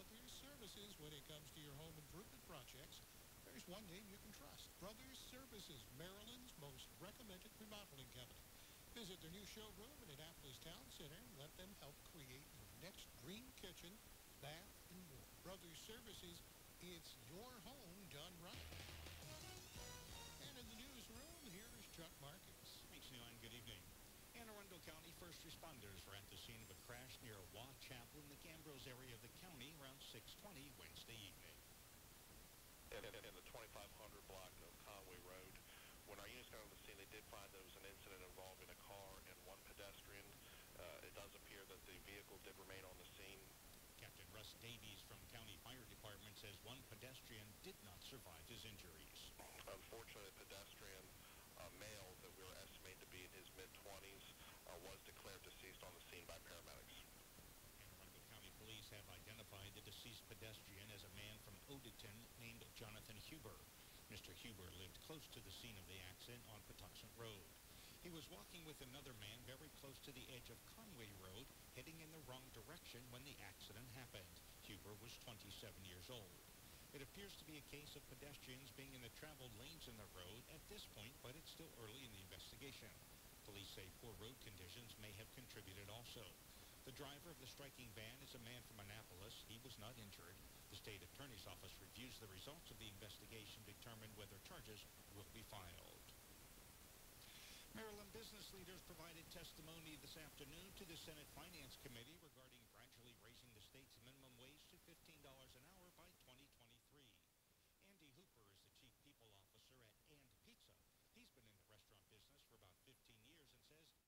Brothers Services when it comes to your home improvement projects. There's one name you can trust. Brothers Services, Maryland's most recommended remodeling company. Visit their new showroom in Annapolis Town Center and let them help create your next dream kitchen, bath, and more. Brothers Services, it's your home done right. And in the newsroom, here's Chuck Marcus. Thanks, Neil, and good evening. Anne Arundel County first responders were at the scene of a crash near Waugh Chapel in the Gambros area of the county around 6:20 Wednesday evening. In the 2500 block of Conway Road, when our units got on the scene, they did find there was an incident involving a car and one pedestrian. It does appear that the vehicle did remain on the scene. Captain Russ Davies from County Fire Department says one pedestrian did not survive his injuries. Unfortunately, the pedestrian, male that we were estimated to be in his mid-20s, was declared deceased on the scene by paramedics. Anne Arundel County Police have identified the deceased pedestrian as a man from Odenton named Jonathan Huber. Mr. Huber lived close to the scene of the accident on Patuxent Road. He was walking with another man very close to the edge of Conway Road, heading in the wrong direction when the accident happened. Huber was 27 years old. It appears to be a case of pedestrians being in the traveled lanes in the road at this point, but it's still early in the investigation. Police say poor road conditions may have contributed also. The driver of the striking van is a man from Annapolis. He was not injured. The state attorney's office reviews the results of the investigation to determine whether charges will be filed. Maryland business leaders provided testimony this afternoon to the Senate Finance Committee regarding gradually raising the state's minimum wage to $15 an hour by 2023. Andy Hooper is the chief people officer at And Pizza. He's been in the restaurant business for about 15 years and says he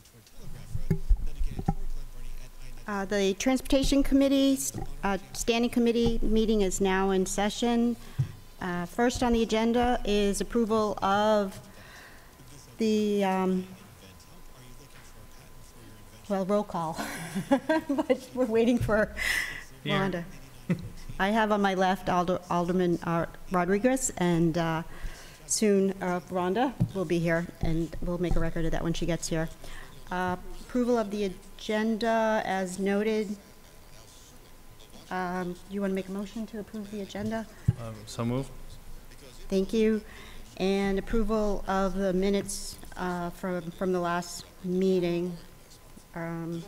toward Telegraph Road, dedicated toward Glen Burnie at I-95. The Transportation Committee, Standing Committee meeting is now in session. First on the agenda is approval of the, well, roll call, but we're waiting for Rhonda. I have on my left Alderman Rodriguez, and soon Rhonda will be here, and we'll make a record of that when she gets here. Approval of the agenda as noted. You want to make a motion to approve the agenda? So moved. Thank you. And approval of the minutes from the last meeting. Oh,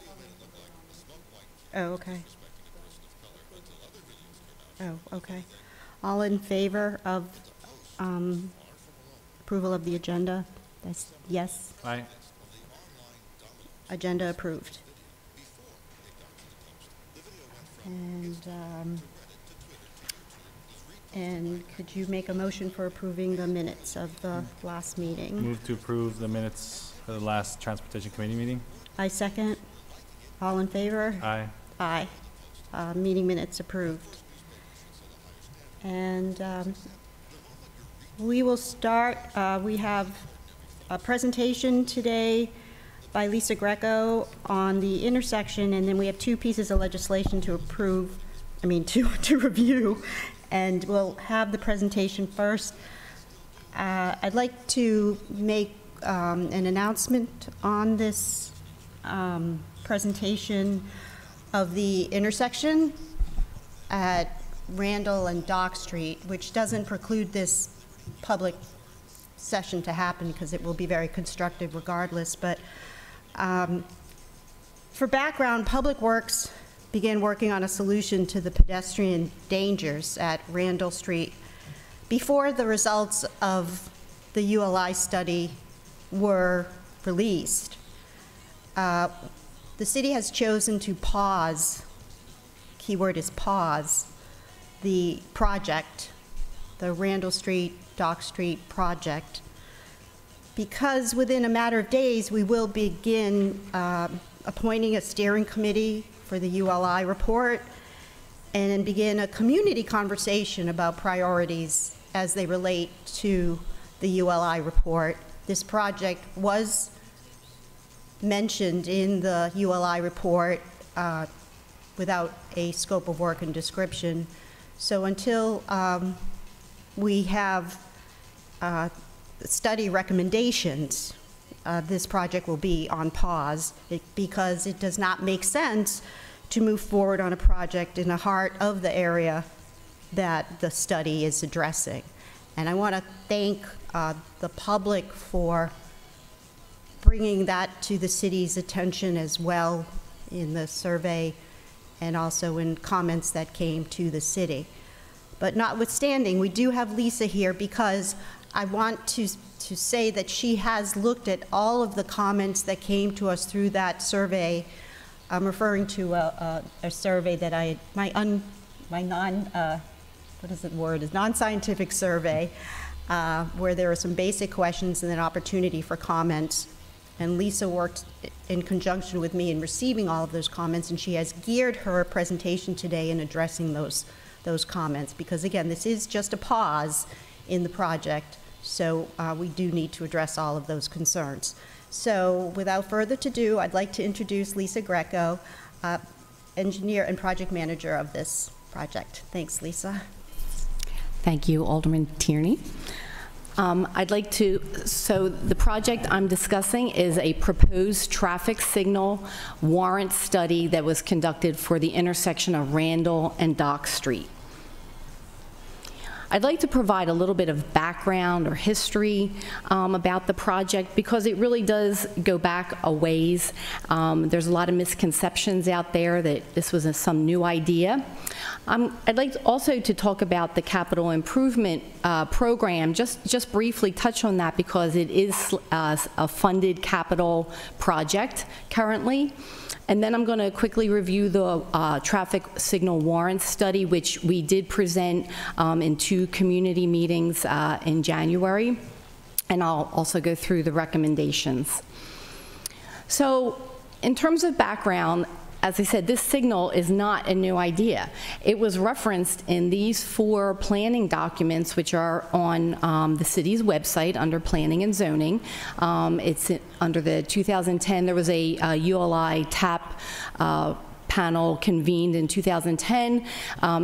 okay. Oh, okay. All in favor of approval of the agenda? That's yes. Aye. Agenda approved. And could you make a motion for approving the minutes of the last meeting? Move to approve the minutes of the last Transportation Committee meeting. I second. All in favor? Aye. Aye. Meeting minutes approved. And we will start. We have a presentation today by Lisa Greco on the intersection, and then we have two pieces of legislation to approve, to review, and we'll have the presentation first. I'd like to make an announcement on this presentation of the intersection at Randall and Dock Street, which doesn't preclude this public session to happen because it will be very constructive regardless. But for background, Public Works began working on a solution to the pedestrian dangers at Randall Street before the results of the ULI study were released. The city has chosen to pause, keyword is pause, the project, the Randall Street, Dock Street project, because within a matter of days we will begin appointing a steering committee for the ULI report and begin a community conversation about priorities as they relate to the ULI report. This project was mentioned in the ULI report without a scope of work and description. So until we have study recommendations, this project will be on pause because it does not make sense to move forward on a project in the heart of the area that the study is addressing. And I want to thank the public for bringing that to the city's attention as well in the survey and also in comments that came to the city. But notwithstanding, we do have Lisa here because I want to say that she has looked at all of the comments that came to us through that survey. I'm referring to a survey that non-scientific survey, where there are some basic questions and an opportunity for comments. And Lisa worked in conjunction with me in receiving all of those comments, and she has geared her presentation today in addressing those comments, because again, this is just a pause in the project, so we do need to address all of those concerns. So without further ado, I'd like to introduce Lisa Greco, engineer and project manager of this project. Thanks, Lisa. Thank you, Alderman Tierney. So the project I'm discussing is a proposed traffic signal warrant study that was conducted for the intersection of Randall and Dock Street. I'd like to provide a little bit of background or history about the project because it really does go back a ways. There's a lot of misconceptions out there that this was some new idea. I'd like also to talk about the capital improvement program, just briefly touch on that because it is a funded capital project currently. And then I'm going to quickly review the traffic signal warrant study, which we did present in 2 community meetings in January. And I'll also go through the recommendations. So in terms of background, as I said, this signal is not a new idea. It was referenced in these 4 planning documents, which are on the city's website under Planning and Zoning. It's under the 2010, there was a ULI TAP panel convened in 2010.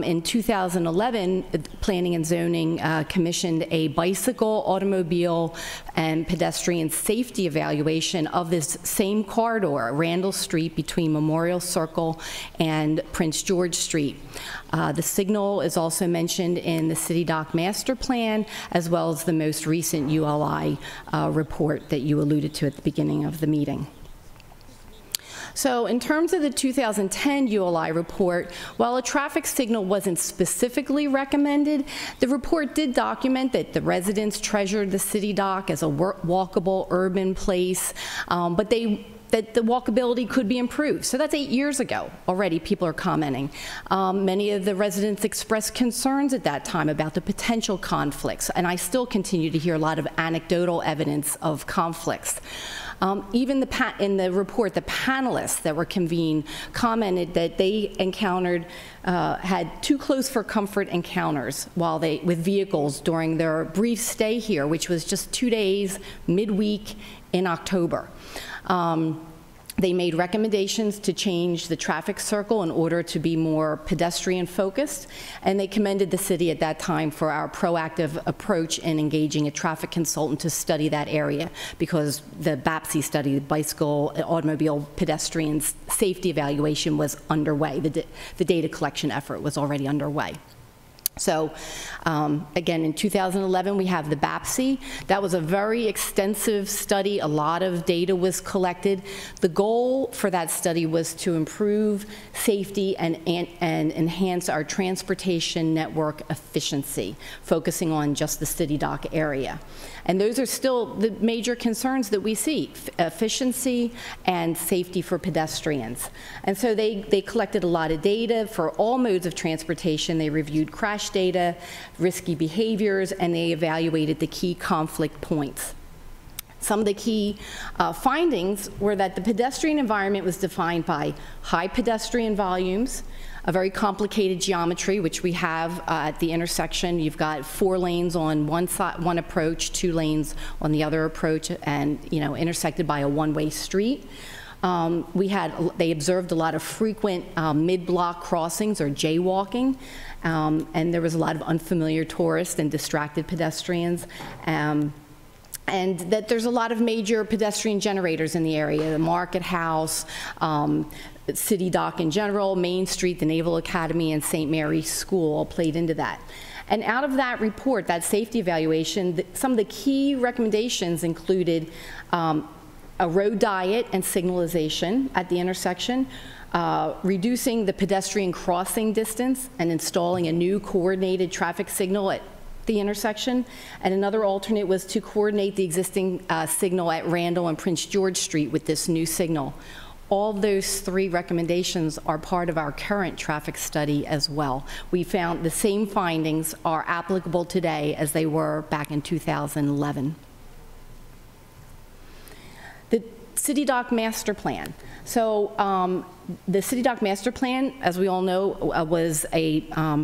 In 2011, Planning and Zoning commissioned a bicycle, automobile, and pedestrian safety evaluation of this same corridor, Randall Street between Memorial Circle and Prince George Street. The signal is also mentioned in the City Dock Master Plan, as well as the most recent ULI report that you alluded to at the beginning of the meeting. So in terms of the 2010 ULI report, while a traffic signal wasn't specifically recommended, the report did document that the residents treasured the city dock as a walkable urban place, but that the walkability could be improved. So that's 8 years ago already, people are commenting. Many of the residents expressed concerns at that time about the potential conflicts, and I still continue to hear a lot of anecdotal evidence of conflicts. Even in the report, the panelists that were convened commented that they encountered, had too close for comfort encounters with vehicles during their brief stay here, which was just 2 days, midweek in October. They made recommendations to change the traffic circle in order to be more pedestrian focused, and they commended the city at that time for our proactive approach in engaging a traffic consultant to study that area, because the BAPSI study, the bicycle, automobile, pedestrian safety evaluation, was underway. The data collection effort was already underway. So again, in 2011, we have the BAPSI. That was a very extensive study. A lot of data was collected. The goal for that study was to improve safety and enhance our transportation network efficiency, focusing on just the city dock area. And those are still the major concerns that we see, efficiency and safety for pedestrians. And so they collected a lot of data for all modes of transportation. They reviewed crash data, risky behaviors, and they evaluated the key conflict points. Some of the key findings were that the pedestrian environment was defined by high pedestrian volumes, a very complicated geometry, which we have at the intersection. You've got 4 lanes on one side, one approach, 2 lanes on the other approach, and intersected by a one-way street. They observed a lot of frequent mid-block crossings or jaywalking, and there was a lot of unfamiliar tourists and distracted pedestrians. And that there's a lot of major pedestrian generators in the area, the Market House, City Dock in general, Main Street, the Naval Academy, and St. Mary's School all played into that. And out of that report, that safety evaluation, some of the key recommendations included a road diet and signalization at the intersection, reducing the pedestrian crossing distance and installing a new coordinated traffic signal at the intersection, and another alternate was to coordinate the existing signal at Randall and Prince George Street with this new signal. All those 3 recommendations are part of our current traffic study as well. We found the same findings are applicable today as they were back in 2011. The City Dock Master Plan. So the City Dock Master Plan, as we all know, was a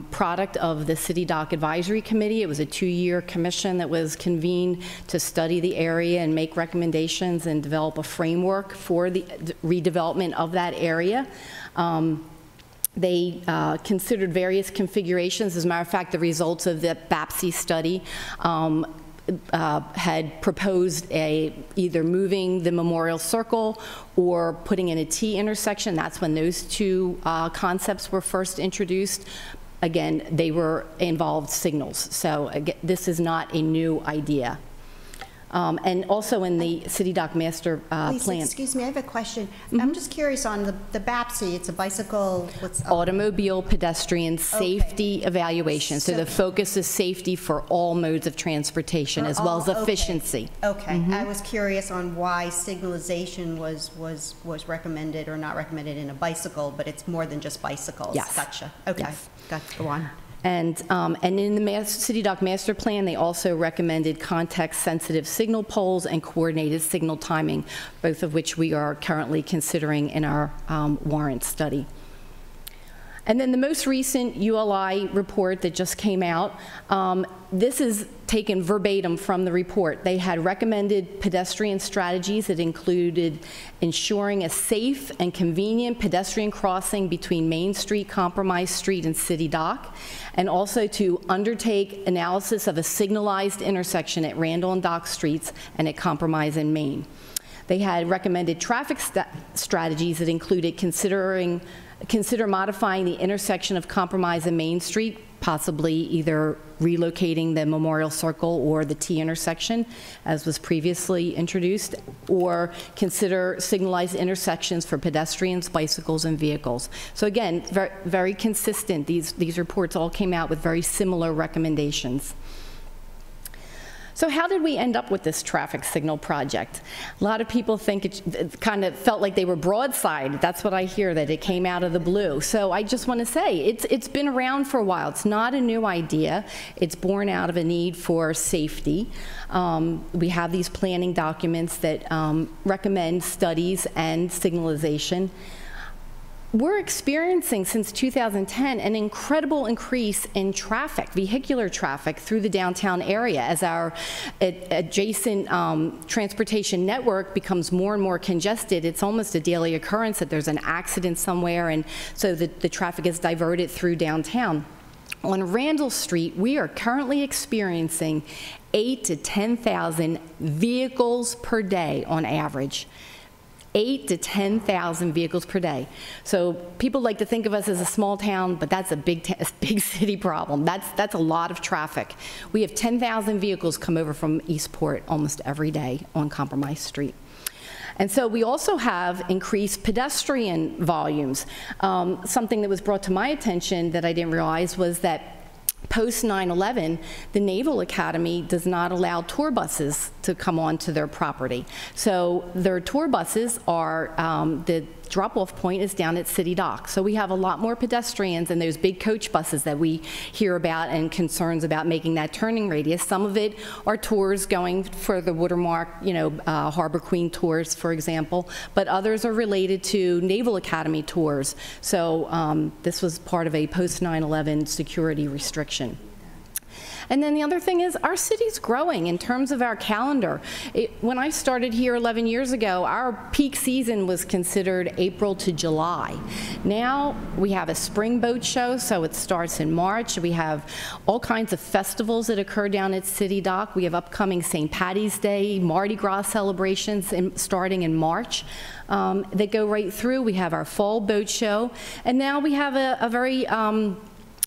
product of the City Dock Advisory Committee. It was a 2-year commission that was convened to study the area and make recommendations and develop a framework for the redevelopment of that area. They considered various configurations. As a matter of fact, the results of the BAPSI study had proposed either moving the Memorial Circle or putting in a T intersection. That's when those 2 concepts were first introduced. Again, they involved signals. So again, this is not a new idea. And also in the City Dock Master Plan. Excuse me, I have a question. I'm just curious on the BAPSI, it's a bicycle, automobile pedestrian safety evaluation. So the focus is safety for all modes of transportation as well as efficiency. Okay, I was curious on why signalization was recommended or not recommended in a bicycle, but it's more than just bicycles. Yes. Gotcha. Okay, Yes. Gotcha. Go on. And in the City Dock Master Plan, they also recommended context-sensitive signal poles and coordinated signal timing, both of which we are currently considering in our warrant study. And then the most recent ULI report that just came out, this is taken verbatim from the report. They had recommended pedestrian strategies that included ensuring a safe and convenient pedestrian crossing between Main Street, Compromise Street, and City Dock, and also to undertake analysis of a signalized intersection at Randall and Dock Streets and at Compromise and Main. They had recommended traffic strategies that included consider modifying the intersection of Compromise and Main Street, possibly either relocating the Memorial Circle or the T intersection, as was previously introduced, or consider signalized intersections for pedestrians, bicycles, and vehicles. So again, very, very consistent. These reports all came out with very similar recommendations. So how did we end up with this traffic signal project? A lot of people think it kind of felt like they were broadside. That's what I hear, that it came out of the blue. So I just want to say, it's been around for a while. It's not a new idea. It's born out of a need for safety. We have these planning documents that recommend studies and signalization. We're experiencing, since 2010, an incredible increase in traffic, vehicular traffic, through the downtown area as our adjacent transportation network becomes more and more congested. It's almost a daily occurrence that there's an accident somewhere, and so the traffic is diverted through downtown. On Randall Street, we are currently experiencing 8,000 to 10,000 vehicles per day on average. 8,000 to 10,000 vehicles per day. So people like to think of us as a small town, but that's a big city problem. That's a lot of traffic. We have 10,000 vehicles come over from Eastport almost every day on Compromise Street. And so we also have increased pedestrian volumes. Something that was brought to my attention that I didn't realize was that post 9/11, the Naval Academy does not allow tour buses to come onto their property. So their tour buses are, the drop-off point is down at City Dock. So we have a lot more pedestrians and those big coach buses that we hear about and concerns about making that turning radius. Some of it are tours going for the Watermark, Harbor Queen tours, for example, but others are related to Naval Academy tours. So this was part of a post 9/11 security restriction. And then the other thing is our city's growing in terms of our calendar. When I started here 11 years ago, our peak season was considered April to July. Now we have a spring boat show, so it starts in March. We have all kinds of festivals that occur down at City Dock. We have upcoming St. Patty's Day, Mardi Gras celebrations starting in March. That go right through. We have our fall boat show. And now we have a very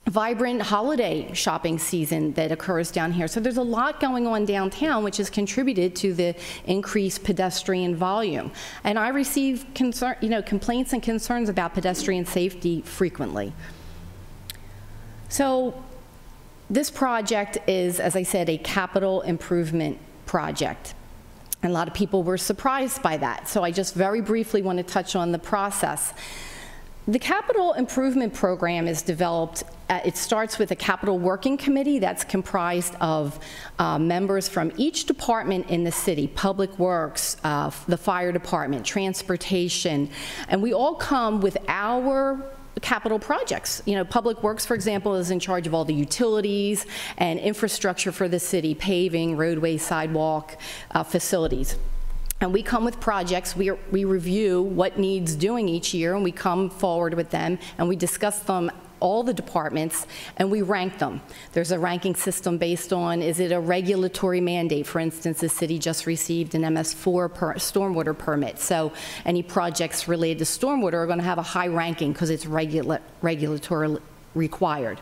vibrant holiday shopping season that occurs down here. So there's a lot going on downtown, which has contributed to the increased pedestrian volume. And I receive complaints and concerns about pedestrian safety frequently. So this project is, as I said, a capital improvement project. And a lot of people were surprised by that. So I just very briefly want to touch on the process. The capital improvement program is developed, it starts with a capital working committee that's comprised of members from each department in the city, Public Works, the fire department, transportation, and we all come with our capital projects. Public Works, for example, is in charge of all the utilities and infrastructure for the city, paving, roadway, sidewalk, facilities. And we come with projects, we review what needs doing each year, and we come forward with them, and we discuss them, all the departments, and we rank them. There's a ranking system based on, is it a regulatory mandate? For instance, the city just received an MS4 stormwater permit, so any projects related to stormwater are going to have a high ranking because it's regulatory required.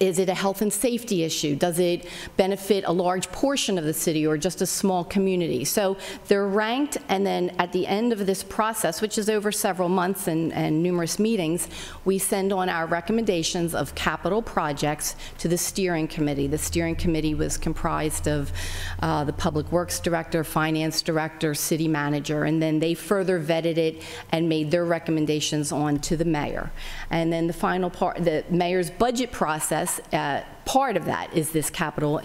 Is it a health and safety issue? Does it benefit a large portion of the city or just a small community? So they're ranked, and then at the end of this process, which is over several months and numerous meetings, we send on our recommendations of capital projects to the steering committee. The steering committee was comprised of the Public Works Director, Finance Director, City Manager, and then they further vetted it and made their recommendations on to the mayor. And then the final part, the mayor's budget process, part of that is this capital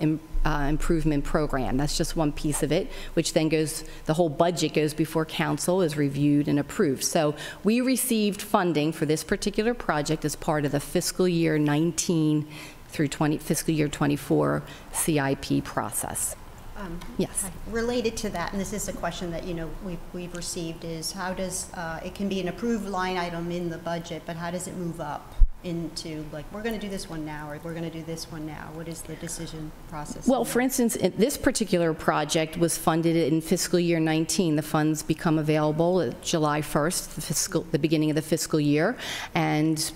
improvement program. That's just one piece of it, which then goes, the whole budget goes before council, is reviewed and approved. So we received funding for this particular project as part of the fiscal year 19 through fiscal year 24 CIP process. Yes. Related to that, and this is a question that, you know, we've received, is how does, it can be an approved line item in the budget, but how does it move up into, like, we're going to do this one now, or we're going to do this one now? What is the decision process? Well, for instance, this particular project was funded in fiscal year 19. The funds become available July 1st, the beginning of the fiscal year, and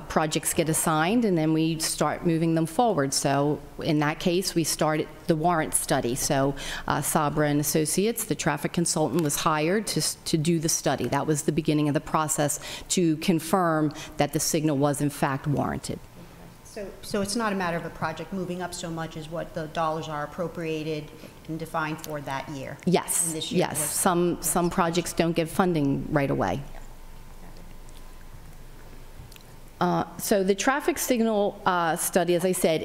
projects get assigned, and then we start moving them forward. So in that case, we started the warrant study. So Sabra and Associates, the traffic consultant, was hired to do the study. That was the beginning of the process to confirm that the signal was in fact warranted. So it's not a matter of a project moving up so much as what the dollars are appropriated and defined for that year? Yes, and this year yes. Some projects don't get funding right away. So the traffic signal study, as I said,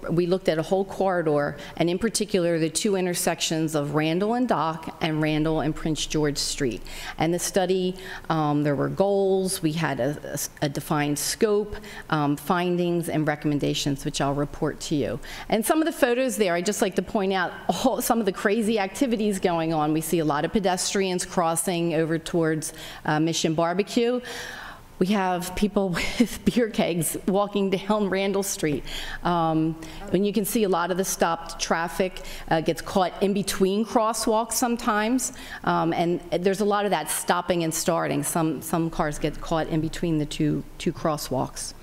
we looked at a whole corridor, and in particular the two intersections of Randall and Dock and Randall and Prince George Street. And the study, there were goals, we had a defined scope, findings and recommendations, which I'll report to you. And some of the photos there, I'd just like to point out some of the crazy activities going on. We see a lot of pedestrians crossing over towards Mission Barbecue. We have people with beer kegs walking down Randall Street. And you can see a lot of the stopped traffic gets caught in between crosswalks sometimes. And there's a lot of that stopping and starting. Some cars get caught in between the two crosswalks.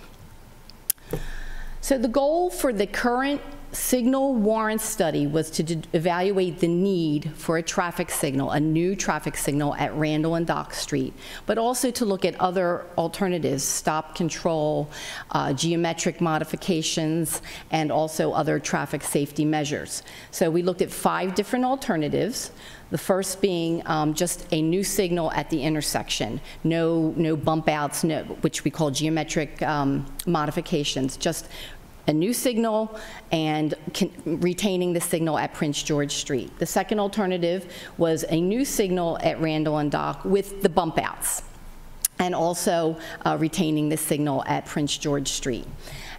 So the goal for the current signal warrant study was to evaluate the need for a traffic signal, a new traffic signal at Randall and Dock Street, but also to look at other alternatives, stop control, geometric modifications, and also other traffic safety measures. So we looked at 5 different alternatives. The first being just a new signal at the intersection, no bump outs, which we call geometric modifications, just a new signal and retaining the signal at Prince George Street. The second alternative was a new signal at Randall and Dock with the bump outs, and also retaining the signal at Prince George Street.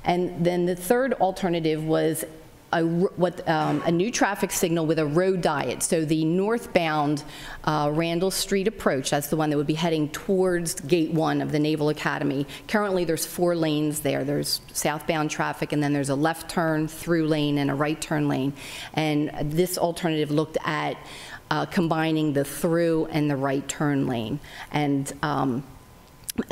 And then the third alternative was a new traffic signal with a road diet. So the northbound Randall Street approach, that's the one that would be heading towards Gate 1 of the Naval Academy. Currently there's 4 lanes there. There's southbound traffic, and then there's a left turn through lane and a right turn lane. And this alternative looked at combining the through and the right turn lane, and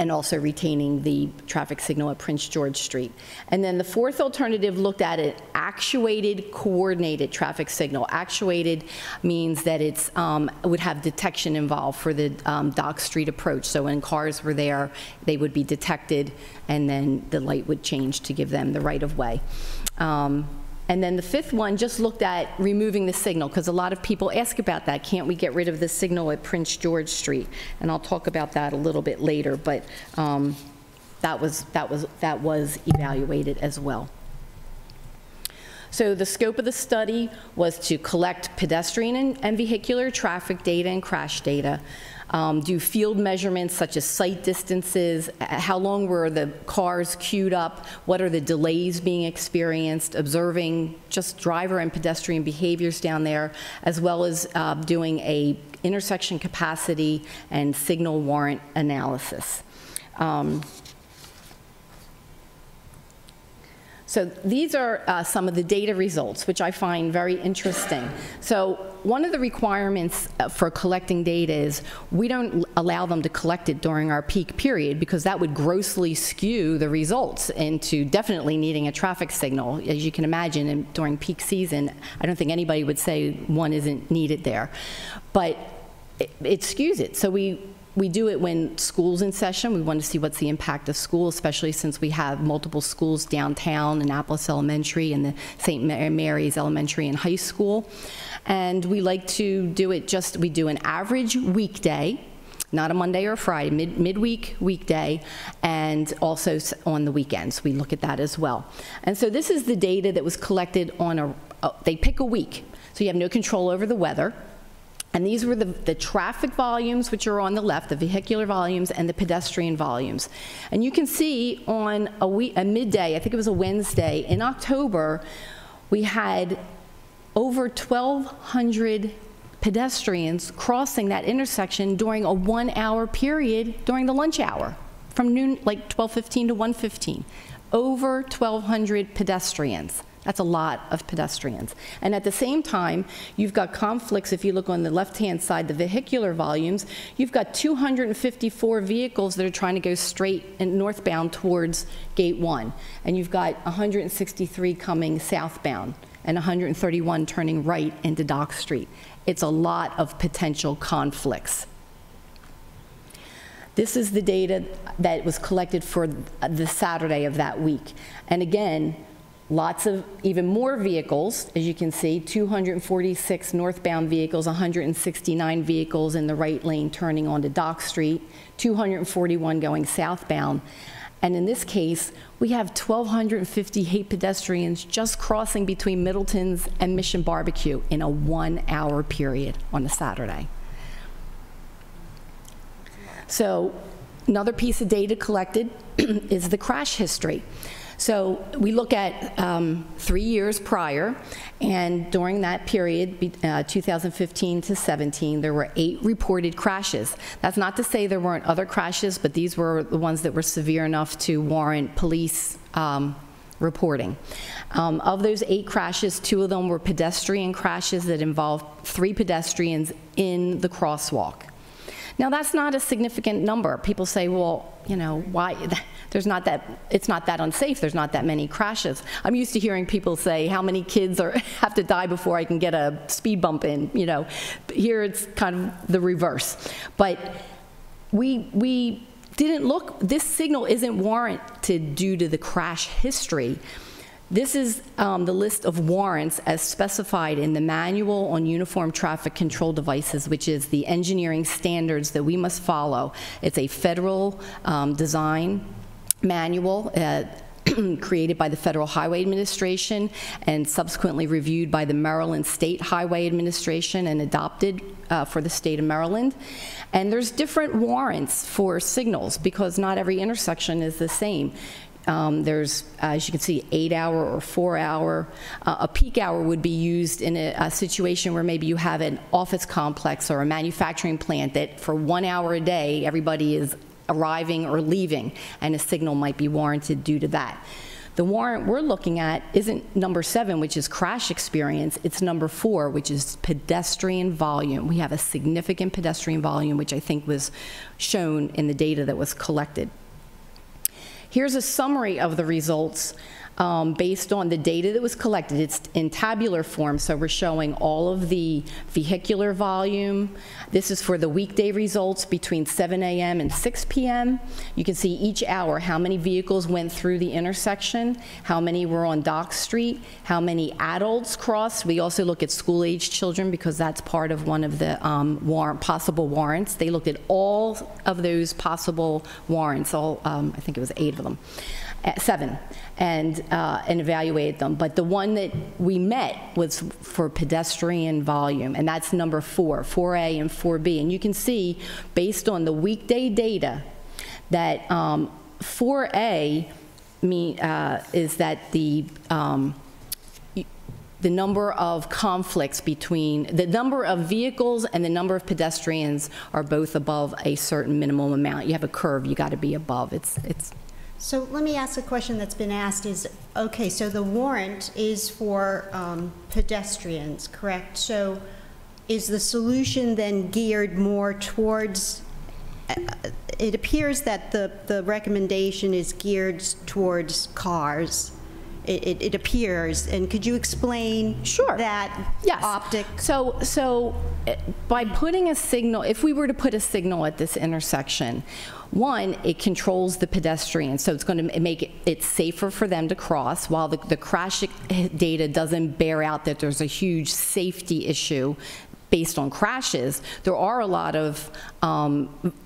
also retaining the traffic signal at Prince George Street. And then the fourth alternative looked at an actuated, coordinated traffic signal. Actuated means that it's would have detection involved for the Dock Street approach. So when cars were there, they would be detected, and then the light would change to give them the right of way. And then the fifth one just looked at removing the signal, because a lot of people ask about that. Can't we get rid of the signal at Prince George Street? And I'll talk about that a little bit later, but that was evaluated as well. So the scope of the study was to collect pedestrian and vehicular traffic data and crash data, do field measurements such as sight distances, how long were the cars queued up, what are the delays being experienced, observing just driver and pedestrian behaviors down there, as well as doing a intersection capacity and signal warrant So these are some of the data results, which I find very interesting. So one of the requirements for collecting data is we don't allow them to collect it during our peak period because that would grossly skew the results into definitely needing a traffic signal. As you can imagine, and during peak season, I don't think anybody would say one isn't needed there. But it skews it. So we do it when school's in session. We want to see what's the impact of school, especially since we have multiple schools downtown, Annapolis Elementary and the St. Mary's Elementary and High School. And we like to do it we do an average weekday, not a Monday or Friday, midweek weekday, and also on the weekends. We look at that as well. And so this is the data that was collected on they pick a week. So you have no control over the weather. And these were the traffic volumes, which are on the left, the vehicular volumes and the pedestrian volumes. And you can see on a midday, I think it was a Wednesday, in October, we had over 1,200 pedestrians crossing that intersection during a 1-hour period during the lunch hour, from noon, like 12:15 to 1:15. Over 1,200 pedestrians. That's a lot of pedestrians. And at the same time, you've got conflicts. If you look on the left-hand side, the vehicular volumes, you've got 254 vehicles that are trying to go straight and northbound towards Gate 1. And you've got 163 coming southbound and 131 turning right into Dock Street. It's a lot of potential conflicts. This is the data that was collected for the Saturday of that week. And again, lots of even more vehicles, as you can see, 246 northbound vehicles, 169 vehicles in the right lane turning onto Dock Street, 241 going southbound. And in this case, we have 1,258 pedestrians just crossing between Middleton's and Mission Barbecue in a 1-hour period on a Saturday. So another piece of data collected is the crash history. So we look at 3 years prior, and during that period, 2015 to 17, there were 8 reported crashes. That's not to say there weren't other crashes, but these were the ones that were severe enough to warrant police reporting. Of those 8 crashes, 2 of them were pedestrian crashes that involved 3 pedestrians in the crosswalk. Now, that's not a significant number. People say, well, you know, why? It's not that unsafe. There's not that many crashes. I'm used to hearing people say, how many kids have to die before I can get a speed bump in, you know. Here it's kind of the reverse. But we didn't look, this signal isn't warranted due to the crash history. This is the list of warrants as specified in the Manual on Uniform Traffic Control Devices, which is the engineering standards that we must follow. It's a federal design manual created by the Federal Highway Administration and subsequently reviewed by the Maryland State Highway Administration and adopted for the state of Maryland. And there's different warrants for signals because not every intersection is the same. There's, as you can see, 8-hour or 4-hour. A peak hour would be used in a situation where maybe you have an office complex or a manufacturing plant that for 1 hour a day, everybody is arriving or leaving, and a signal might be warranted due to that. The warrant we're looking at isn't number 7, which is crash experience. It's number 4, which is pedestrian volume. We have a significant pedestrian volume, which I think was shown in the data that was collected. Here's a summary of the results based on the data that was collected. It's in tabular form, so we're showing all of the vehicular volume. This is for the weekday results between 7 a.m. and 6 p.m. You can see each hour how many vehicles went through the intersection, how many were on Dock Street, how many adults crossed. We also look at school-age children because that's part of one of the possible warrants. They looked at all of those possible warrants, I think it was 8 of them. 7, and evaluated them. But the one that we met was for pedestrian volume, and that's number 4, 4A and 4B. And you can see, based on the weekday data, that 4A is that the number of conflicts between the number of vehicles and the number of pedestrians are both above a certain minimum amount. You have a curve, you got to be above. So let me ask a question that's been asked is, okay, so the warrant is for pedestrians, correct? So is the solution then geared more towards, it appears that the recommendation is geared towards cars. It appears, and could you explain Sure. that Yes. optic? So by putting a signal, if we were to put a signal at this intersection, one, it controls the pedestrians, so it's going to make it safer for them to cross, while the crash data doesn't bear out that there's a huge safety issue based on crashes. There are a lot of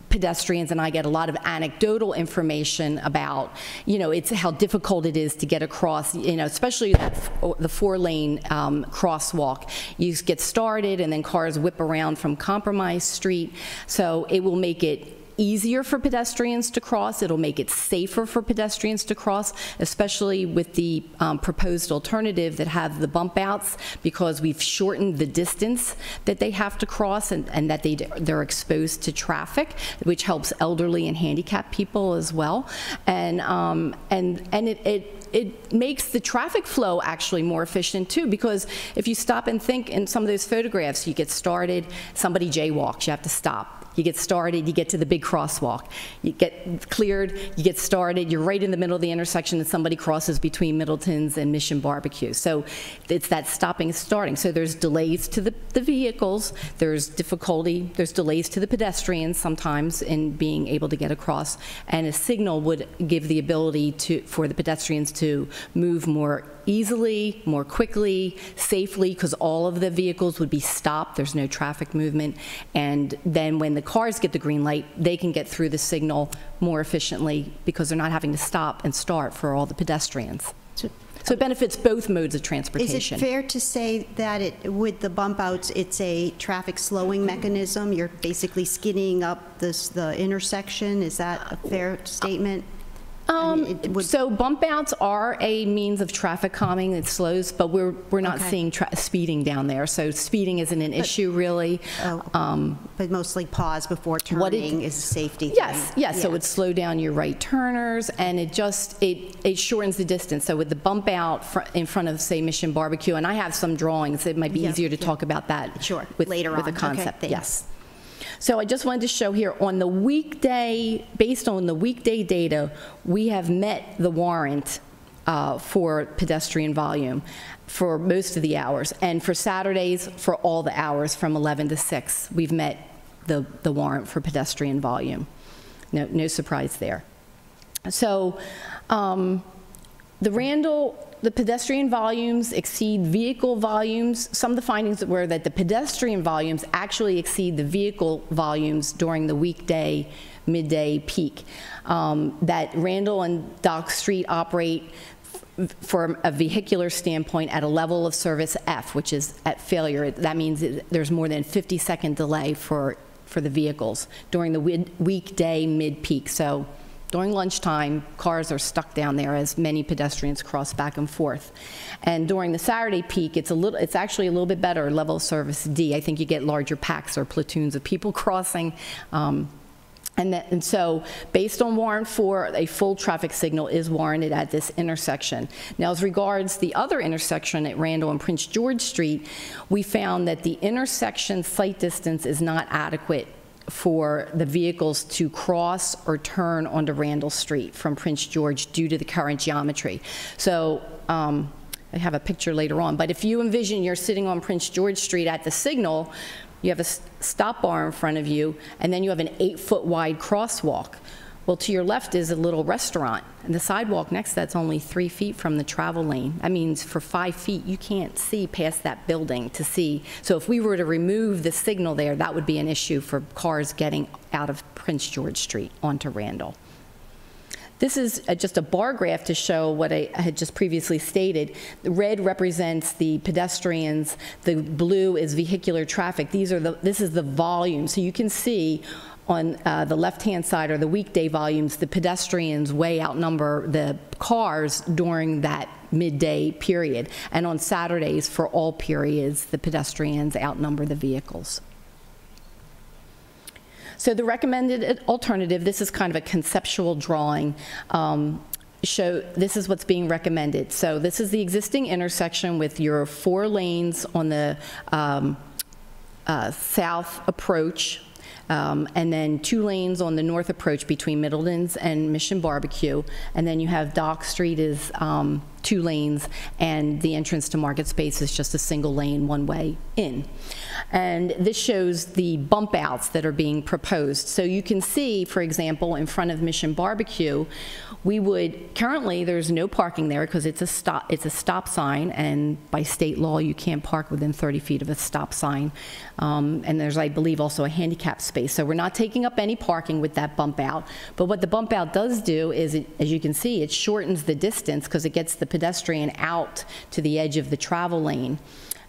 pedestrians, and I get a lot of anecdotal information about, it's how difficult it is to get across, especially the 4-lane crosswalk. You get started and then cars whip around from Compromise Street. So it will make it easier for pedestrians to cross. It'll make it safer for pedestrians to cross, especially with the proposed alternative that have the bump outs, because we've shortened the distance that they have to cross and that they're exposed to traffic, which helps elderly and handicapped people as well. And it makes the traffic flow actually more efficient too, because if you stop and think in some of those photographs, you get started, somebody jaywalks, you have to stop. You get started, you get to the big crosswalk. You get cleared, you get started, you're right in the middle of the intersection and somebody crosses between Middleton's and Mission Barbecue. So it's that stopping and starting. So there's delays to the vehicles, there's difficulty, there's delays to the pedestrians sometimes in being able to get across, and a signal would give the ability for the pedestrians to move more easily, more quickly, safely, because all of the vehicles would be stopped, there's no traffic movement, and then when the cars get the green light, they can get through the signal more efficiently because they're not having to stop and start for all the pedestrians. So it benefits both modes of transportation. Is it fair to say that with the bump outs, it's a traffic slowing mechanism? You're basically skinning up the intersection? Is that a fair statement? So bump outs are a means of traffic calming. It slows, but we're not seeing speeding down there. So speeding isn't an issue really. But mostly pause before turning is a safety thing. Yes. Yeah. So it slow down your right turners, and it shortens the distance. So with the bump out in front of, say, Mission Barbecue, and I have some drawings, it might be easier to talk about that later on. With a concept. Okay, yes. So I just wanted to show here on the weekday, based on the weekday data, we have met the warrant for pedestrian volume for most of the hours. And for Saturdays, for all the hours from 11 to 6, we've met the warrant for pedestrian volume. No surprise there. So the pedestrian volumes exceed vehicle volumes. Some of the findings were that the pedestrian volumes actually exceed the vehicle volumes during the weekday midday peak. That Randall and Dock Street operate from a vehicular standpoint at a level of service F, which is at failure. That means there's more than 50-second delay for the vehicles during the weekday mid-peak. So during lunchtime, cars are stuck down there as many pedestrians cross back and forth. And during the Saturday peak, it's actually a little bit better, level of service D. I think you get larger packs or platoons of people crossing. And so, based on warrant 4, a full traffic signal is warranted at this intersection. Now, as regards the other intersection at Randall and Prince George Street, we found that the intersection sight distance is not adequate for the vehicles to cross or turn onto Randall Street from Prince George due to the current geometry. So I have a picture later on, but if you envision you're sitting on Prince George Street at the signal, you have a stop bar in front of you, and then you have an 8-foot wide crosswalk. Well, to your left is a little restaurant, and the sidewalk next to that's only 3 feet from the travel lane. That means for 5 feet, you can't see past that building to see. So if we were to remove the signal there, that would be an issue for cars getting out of Prince George Street onto Randall. This is just a bar graph to show what I had just previously stated. The red represents the pedestrians, the blue is vehicular traffic. This is the volume. So you can see on the left-hand side are the weekday volumes. The pedestrians way outnumber the cars during that midday period. And on Saturdays, for all periods, the pedestrians outnumber the vehicles. So the recommended alternative, this is kind of a conceptual drawing, this is what's being recommended. So this is the existing intersection with your 4 lanes on the south approach, and then 2 lanes on the north approach between Middleton's and Mission Barbecue, and then you have Dock Street is 2 lanes, and the entrance to Market Space is just a single lane, one-way in. And this shows the bump outs that are being proposed. So you can see, for example, in front of Mission Barbecue, we would, currently there's no parking there because it's a stop sign, and by state law you can't park within 30 feet of a stop sign. And there's, I believe, also a handicap space. So we're not taking up any parking with that bump out. But what the bump out does do is, as you can see, it shortens the distance because it gets the pedestrian out to the edge of the travel lane.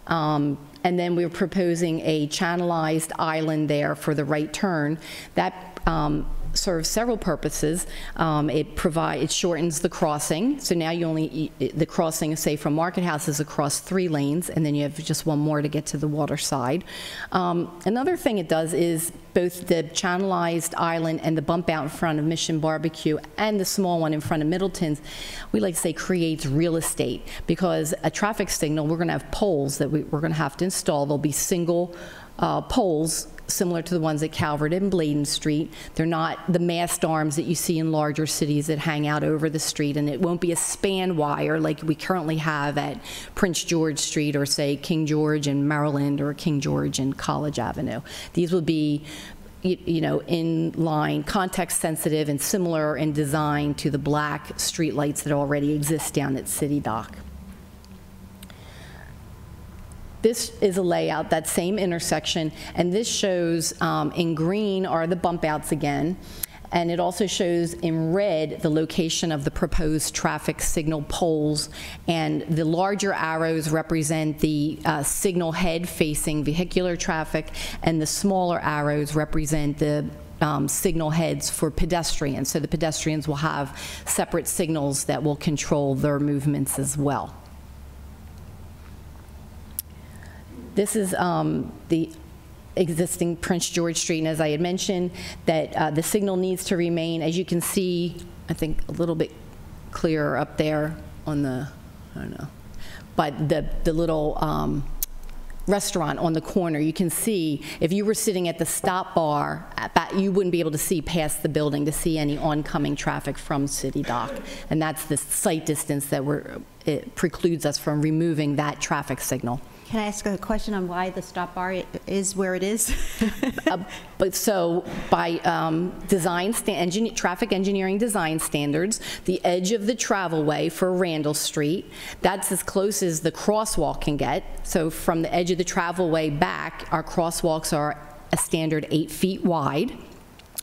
And then we're proposing a channelized island there for the right turn. That serves several purposes. It shortens the crossing. So now the crossing, say from Market House, is across 3 lanes, and then you have just 1 more to get to the water side. Another thing it does is both the channelized island and the bump out in front of Mission Barbecue and the small one in front of Middleton's, we like to say creates real estate, because a traffic signal, we're going to have poles that we're going to have to install. There'll be single poles similar to the ones at Calvert and Bladen Street. They're not the mast arms that you see in larger cities that hang out over the street, and it won't be a span wire like we currently have at Prince George Street or, say, King George and Maryland or King George and College Avenue. These will be, you know, in line, context sensitive, and similar in design to the black street lights that already exist down at City Dock. This is a layout, that same intersection, and this shows in green are the bump outs again, and it also shows in red the location of the proposed traffic signal poles, and the larger arrows represent the signal head facing vehicular traffic, and the smaller arrows represent the signal heads for pedestrians. So the pedestrians will have separate signals that will control their movements as well. This is the existing Prince George Street, and as I had mentioned, that the signal needs to remain, as you can see, I think a little bit clearer up there on the, I don't know, but the little restaurant on the corner, you can see if you were sitting at the stop bar, you wouldn't be able to see past the building to see any oncoming traffic from City Dock, and that's the sight distance that it precludes us from removing that traffic signal. Can I ask a question on why the stop bar is where it is? But so by traffic engineering design standards, the edge of the travelway for Randall Street, that's as close as the crosswalk can get. So from the edge of the travelway back, our crosswalks are a standard 8 feet wide.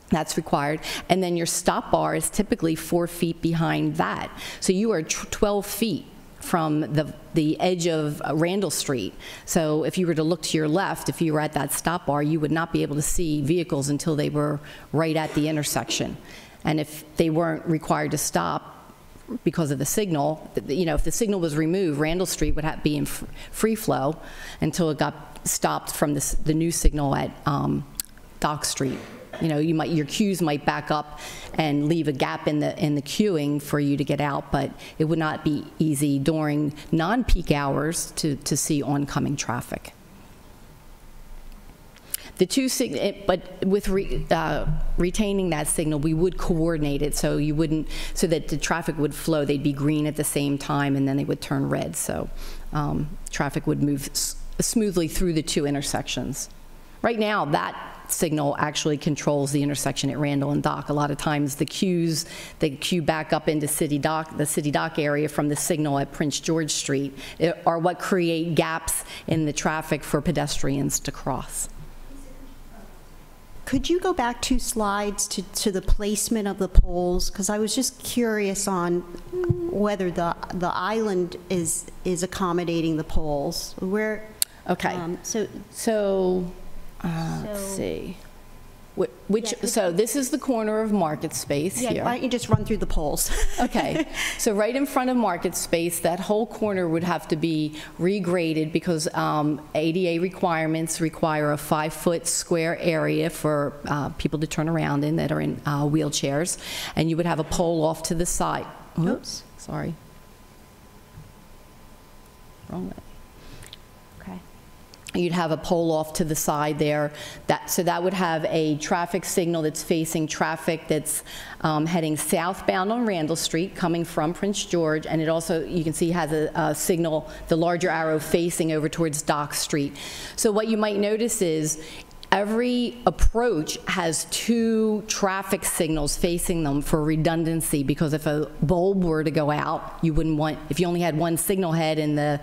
That's required. And then your stop bar is typically 4 feet behind that. So you are 12 feet from the edge of Randall Street. So if you were to look to your left, if you were at that stop bar, you would not be able to see vehicles until they were right at the intersection. And if they weren't required to stop because of the signal, you know, if the signal was removed, Randall Street would be in free flow until it got stopped from the new signal at Dock Street. You know, your queues might back up and leave a gap in the queuing for you to get out, but it would not be easy during non-peak hours to see oncoming traffic. But with retaining that signal, we would coordinate it so that the traffic would flow. They'd be green at the same time, and then they would turn red. So traffic would move smoothly through the 2 intersections. Right now, that signal actually controls the intersection at Randall and Dock. A lot of times the queues, they queue back up into City Dock, the City Dock area from the signal at Prince George Street, are what create gaps in the traffic for pedestrians to cross. Could you go back 2 slides to the placement of the poles? Because I was just curious on whether the island is accommodating the poles. Where? Okay. Let's see. So this is the corner of Market Space Yeah, here. why don't you just run through the polls? Okay, so right in front of Market Space, that whole corner would have to be regraded because ADA requirements require a 5-foot square area for people to turn around in that are in wheelchairs, and you would have a pole off to the side. Oops, sorry. Wrong way. Okay. You'd have a pole off to the side there. So that would have a traffic signal that's facing traffic that's heading southbound on Randall Street, coming from Prince George, and it also, you can see, has a signal, the larger arrow facing over towards Dock Street. So what you might notice is every approach has 2 traffic signals facing them for redundancy, because if a bulb were to go out, you wouldn't want, if you only had one signal head and the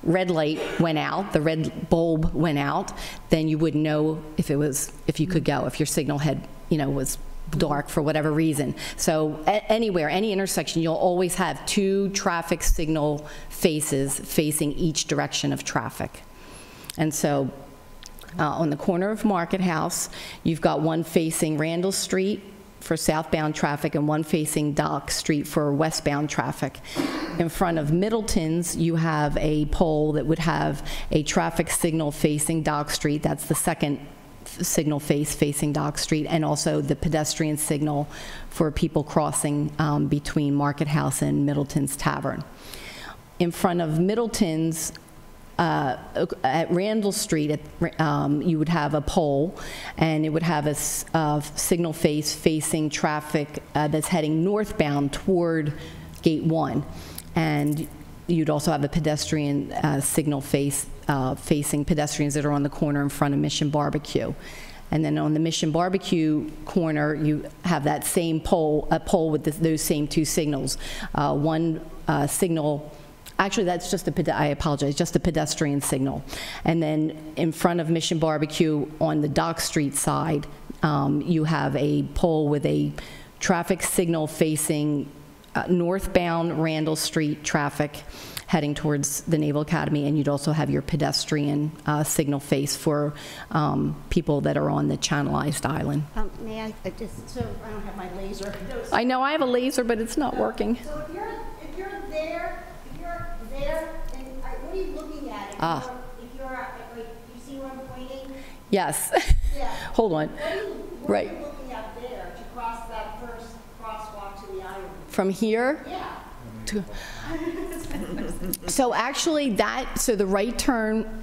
red light went out, the red bulb went out, then you wouldn't know if you could go, if your signal head, was dark for whatever reason. So anywhere, any intersection, you'll always have 2 traffic signal faces facing each direction of traffic. And so on the corner of Market House, you've got one facing Randall Street for southbound traffic and one facing Dock Street for westbound traffic. In front of Middleton's, you have a pole that would have a traffic signal facing Dock Street. That's the second signal face facing Dock Street, and also the pedestrian signal for people crossing between Market House and Middleton's Tavern. In front of Middleton's, at Randall Street, you would have a pole, and it would have a signal face facing traffic that's heading northbound toward Gate 1. And you'd also have a pedestrian signal face facing pedestrians that are on the corner in front of Mission Barbecue. And then on the Mission Barbecue corner, you have that same pole, a pole with those same 2 signals. One signal, actually, that's just I apologize, just a pedestrian signal. And then in front of Mission Barbecue on the Dock Street side, you have a pole with a traffic signal facing northbound Randall Street traffic heading towards the Naval Academy, and you'd also have your pedestrian signal face for people that are on the channelized island. May I just, so I don't have my laser. I know I have a laser, but it's not working. So if you're there, and what are you looking at? If you're like, you see where I'm pointing? Yes. Yeah. Hold on. What are you looking at there to cross that first crosswalk to the island? From here? Yeah. So actually so the right turn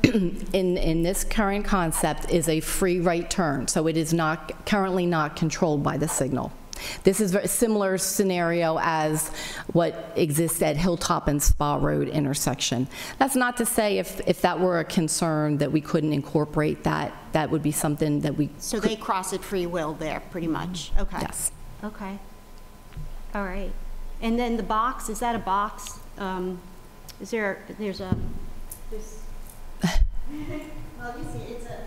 in this current concept is a free right turn. So it is currently not controlled by the signal. This is a similar scenario as what exists at Hilltop and Spa Road intersection. That's not to say if that were a concern that we couldn't incorporate that, that would be something that we So they cross at free will there, pretty much? Okay. Yes. Okay. All right. And then the box, is that a box? There's a, this, well, you see, it's a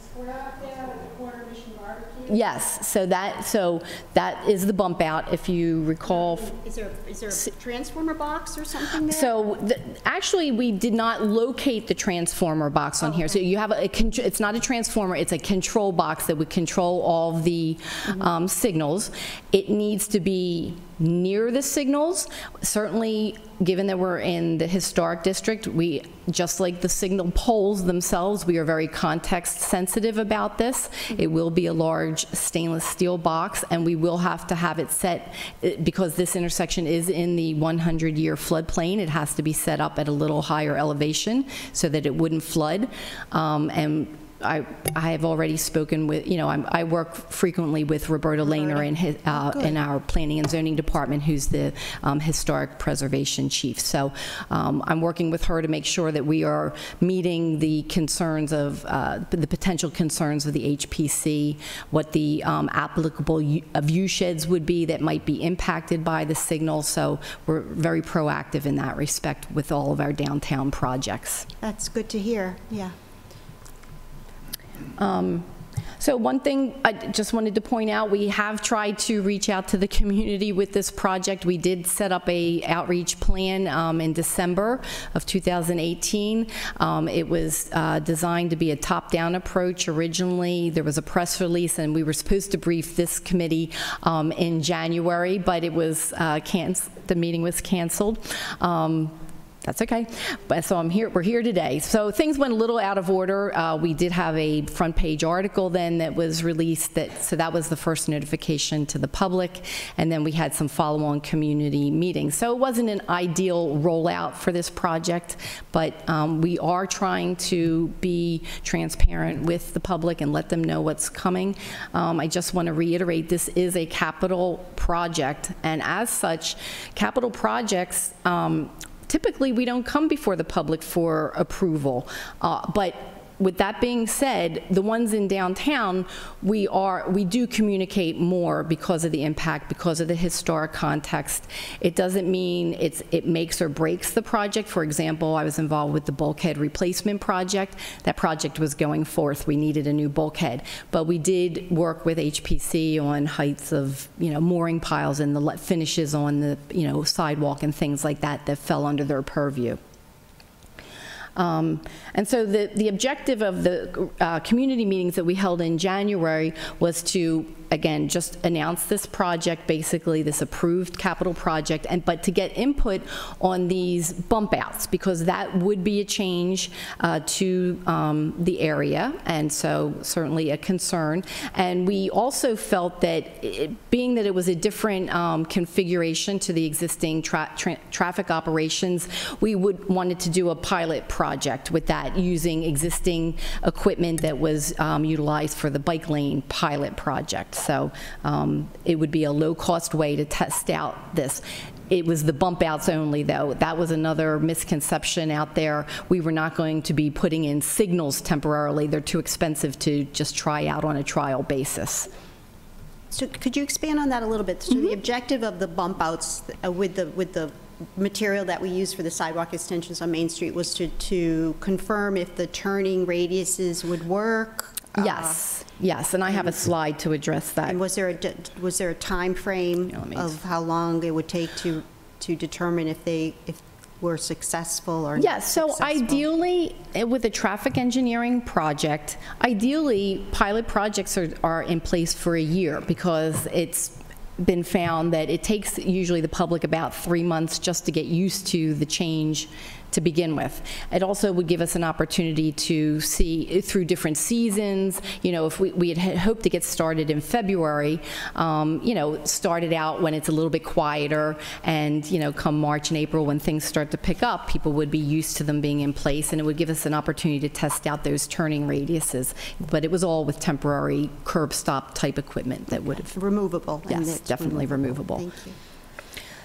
square up there with the corner of Mission Barbecue. Yes, so that is the bump out, if you recall. Is there a transformer box or something there? So actually, we did not locate the transformer box on here. So you have it's not a transformer, it's a control box that would control all of the signals. It needs to be near the signals. Certainly, given that we're in the historic district, we, just like the signal poles themselves, we are very context sensitive about this. It will be a large stainless steel box, and we will have to have it set, because this intersection is in the 100-year floodplain, it has to be set up at a little higher elevation so that it wouldn't flood. And I have already spoken with, I work frequently with Roberta Lehner in our Planning and Zoning Department, who's the Historic Preservation Chief. So I'm working with her to make sure that we are meeting the concerns of, the potential concerns of the HPC, what the applicable view sheds would be that might be impacted by the signal. So we're very proactive in that respect with all of our downtown projects. That's good to hear, yeah. So one thing I just wanted to point out, we have tried to reach out to the community with this project. We did set up a outreach plan in December of 2018. It was designed to be a top-down approach originally. There was a press release, and we were supposed to brief this committee in January, but it was the meeting was canceled. That's okay. But so we're here today. So things went a little out of order. We did have a front page article then that was released, so that was the first notification to the public, and then we had some follow-on community meetings. So it wasn't an ideal rollout for this project, but we are trying to be transparent with the public and let them know what's coming. I just want to reiterate, this is a capital project, and as such, capital projects, typically, we don't come before the public for approval, but with that being said, the ones in downtown, we do communicate more because of the impact, because of the historic context. It doesn't mean it makes or breaks the project. For example, I was involved with the bulkhead replacement project. That project was going forth. We needed a new bulkhead, but we did work with HPC on heights of, mooring piles and the finishes on the, sidewalk and things like that that fell under their purview. And so the objective of the community meetings that we held in January was to, again, just announce this project, basically this approved capital project, but to get input on these bump outs, because that would be a change to the area, and so certainly a concern. And we also felt that being that it was a different configuration to the existing traffic operations, we wanted to do a pilot project with that, using existing equipment that was utilized for the bike lane pilot project. So it would be a low-cost way to test out this. It was the bump outs only, though. That was another misconception out there. We were not going to be putting in signals temporarily. They're too expensive to just try out on a trial basis. So could you expand on that a little bit? So the objective of the bump outs with the material that we use for the sidewalk extensions on Main Street was to confirm if the turning radiuses would work? Yes, yes, and I have a slide to address that. And was there a time frame of how long it would take to determine if were successful or not? Yes, so successful? Ideally, with a traffic engineering project, ideally pilot projects are in place for a year, because it's been found that it takes usually the public about 3 months just to get used to the change to begin with. It also would give us an opportunity to see through different seasons. If we had hoped to get started in February, started out when it's a little bit quieter, and come March and April when things start to pick up, people would be used to them being in place, and it would give us an opportunity to test out those turning radiuses. But it was all with temporary curb stop type equipment that would have removable. Yes, definitely removable. Thank you.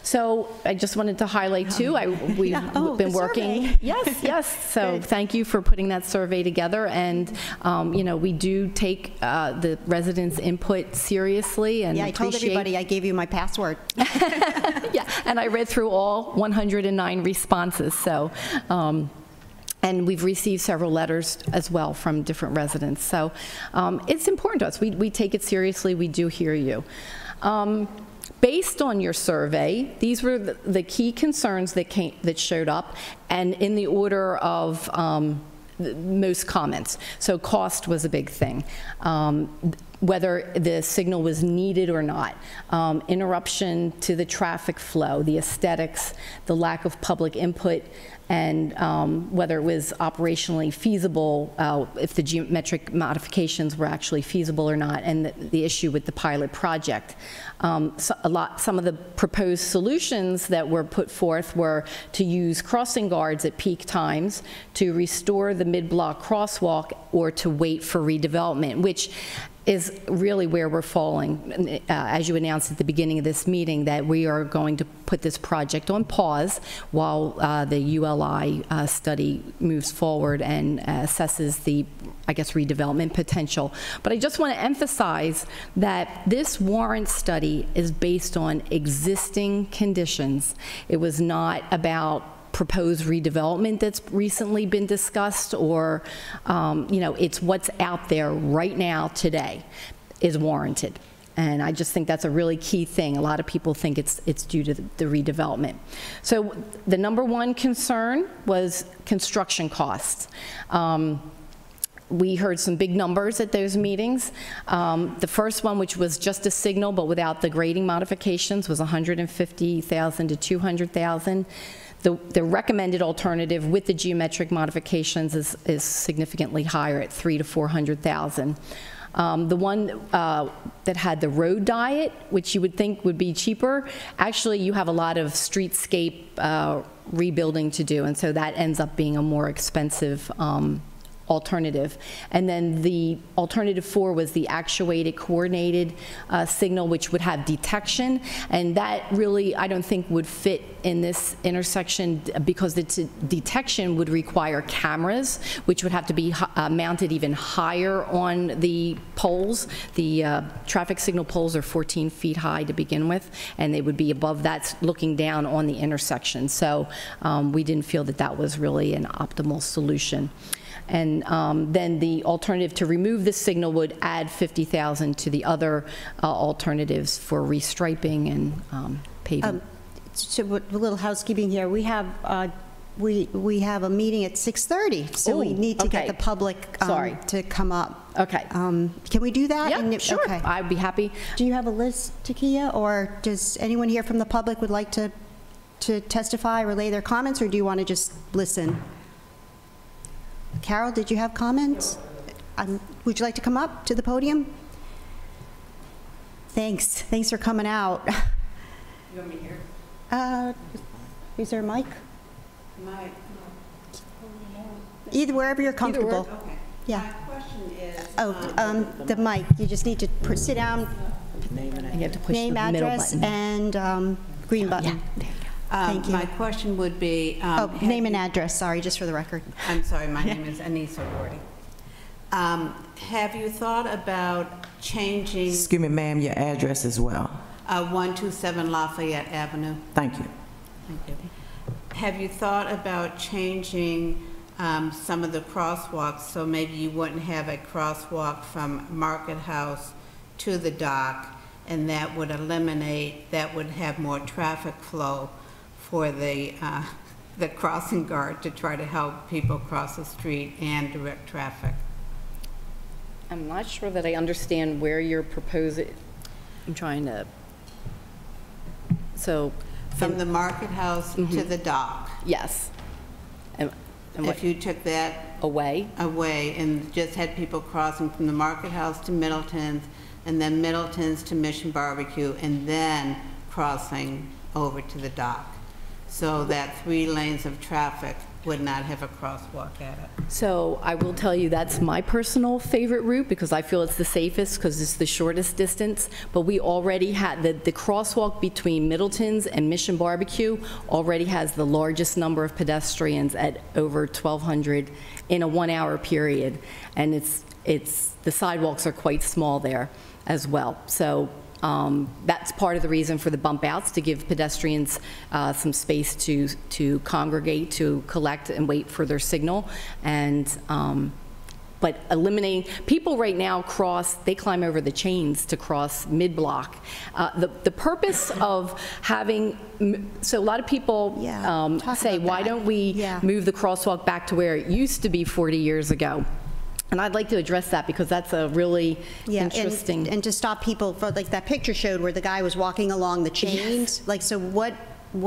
So I just wanted to highlight too, we've been working. Survey. Yes. So Good. Thank you for putting that survey together, and we do take the residents' input seriously and I told everybody I gave you my password. Yeah, and I read through all 109 responses. So. And we've received several letters as well from different residents. So it's important to us. We take it seriously. We do hear you. Based on your survey, these were the key concerns that showed up, and in the order of most comments. So cost was a big thing. Whether the signal was needed or not, interruption to the traffic flow, the aesthetics, the lack of public input, and whether it was operationally feasible, if the geometric modifications were actually feasible or not, and the issue with the pilot project. Some of the proposed solutions that were put forth were to use crossing guards at peak times, to restore the mid-block crosswalk, or to wait for redevelopment, which is really where we're falling. As you announced at the beginning of this meeting, that we are going to put this project on pause while the ULI study moves forward and assesses the, redevelopment potential. But I just want to emphasize that this warrant study is based on existing conditions. It was not about proposed redevelopment that's recently been discussed, or, you know, it's what's out there right now today is warranted. And I just think that's a really key thing. A lot of people think it's due to the redevelopment. So the number one concern was construction costs. We heard some big numbers at those meetings. The first one, which was just a signal but without the grading modifications, was $150,000 to $200,000. The recommended alternative with the geometric modifications is significantly higher at $300,000 to $400,000. The one that had the road diet, which you would think would be cheaper, actually you have a lot of streetscape rebuilding to do, and so that ends up being a more expensive alternative. And then the alternative 4 was the actuated coordinated signal, which would have detection, and that really I don't think would fit in this intersection because the detection would require cameras, which would have to be mounted even higher on the poles. The traffic signal poles are 14 feet high to begin with, and they would be above that looking down on the intersection. So we didn't feel that that was really an optimal solution. And then the alternative to remove the signal would add $50,000 to the other alternatives for restriping and paving. So a little housekeeping here. We have we have a meeting at 6:30, so we need to get the public to come up. Okay. Can we do that? Yeah, sure. Okay. I'd be happy. Do you have a list, Takia, or does anyone here from the public would like to testify, relay their comments, or do you want to just listen? Carol, did you have comments? Would you like to come up to the podium? Thanks. Thanks for coming out. You want me here? Is there a mic? Mic. Either wherever you're comfortable. Okay. Yeah. My question is... the mic. You just need to sit down. You have to push name, the middle address, button. and green button. Yeah, there you go. Thank you. My question would be... name and address, sorry, just for the record. I'm sorry, my name is Anissa Gordy. Have you thought about changing... Excuse me, ma'am, your address as well. 127 Lafayette Avenue? Thank you. Thank you. Have you thought about changing some of the crosswalks so maybe you wouldn't have a crosswalk from Market House to the dock, and that would eliminate, that would have more traffic flow for the crossing guard to try to help people cross the street and direct traffic? I'm not sure that I understand where you're proposing. I'm trying to. So. From the Market House to the dock. Yes. And if you took that away and just had people crossing from the Market House to Middleton's, and then Middleton's to Mission Barbecue, and then crossing over to the dock, so that 3 lanes of traffic would not have a crosswalk at it. So I will tell you that's my personal favorite route because I feel it's the safest because it's the shortest distance. But we already had the crosswalk between Middleton's and Mission Barbecue already has the largest number of pedestrians at over 1,200 in a 1-hour period, and the sidewalks are quite small there as well. So that's part of the reason for the bump outs, to give pedestrians some space to congregate, to collect and wait for their signal. And but eliminating, people right now they climb over the chains to cross mid-block. The purpose of having, so a lot of people say, why don't we move the crosswalk back to where it used to be 40 years ago? And I'd like to address that because that's a really interesting... And to stop people, like that picture showed where the guy was walking along the chains. Like, so what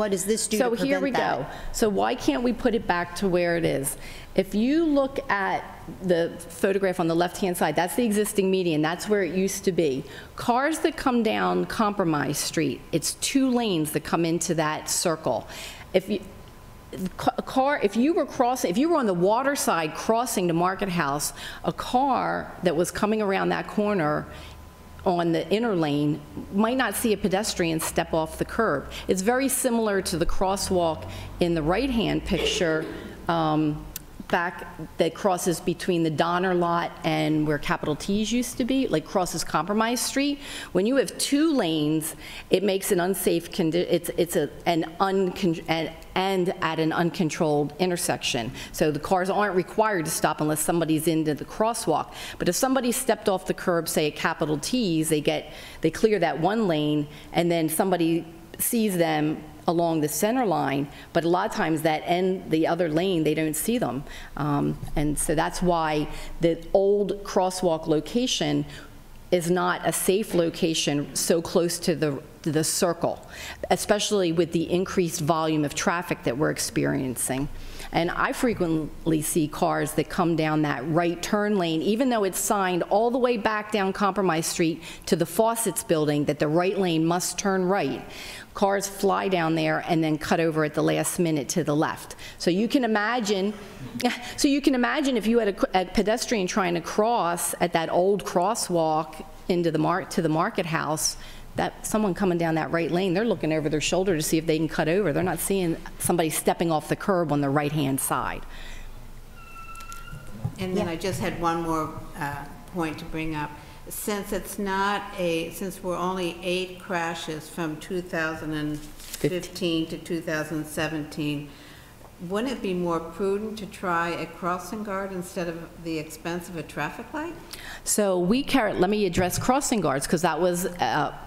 does this do to prevent that? So here we go. So why can't we put it back to where it is? If you look at the photograph on the left-hand side, that's the existing median. That's where it used to be. Cars that come down Compromise Street, it's 2 lanes that come into that circle. If you were on the water side crossing to Market House, a car that was coming around that corner on the inner lane might not see a pedestrian step off the curb. It's very similar to the crosswalk in the right-hand picture back that crosses between the Donner lot and where Capital T's used to be, like crosses Compromise Street. When you have 2 lanes, it makes an unsafe and at an uncontrolled intersection. So the cars aren't required to stop unless somebody's into the crosswalk. But if somebody stepped off the curb, say at Capital T's, they clear that 1 lane, and then somebody sees them along the center line, but a lot of times that end, the other lane, they don't see them. And so that's why the old crosswalk location is not a safe location so close to the circle, especially with the increased volume of traffic that we're experiencing. And I frequently see cars that come down that right turn lane, even though it's signed all the way back down Compromise Street to the Fawcett's building that the right lane must turn right. Cars fly down there and then cut over at the last minute to the left. So you can imagine, if you had a pedestrian trying to cross at that old crosswalk into to the market house, that someone coming down that right lane, they're looking over their shoulder to see if they can cut over. They're not seeing somebody stepping off the curb on the right-hand side. And then I just had one more point to bring up. Since since we're only 8 crashes from 2015 to 2017, wouldn't it be more prudent to try a crossing guard instead of the expense of a traffic light? So let me address crossing guards, because that was a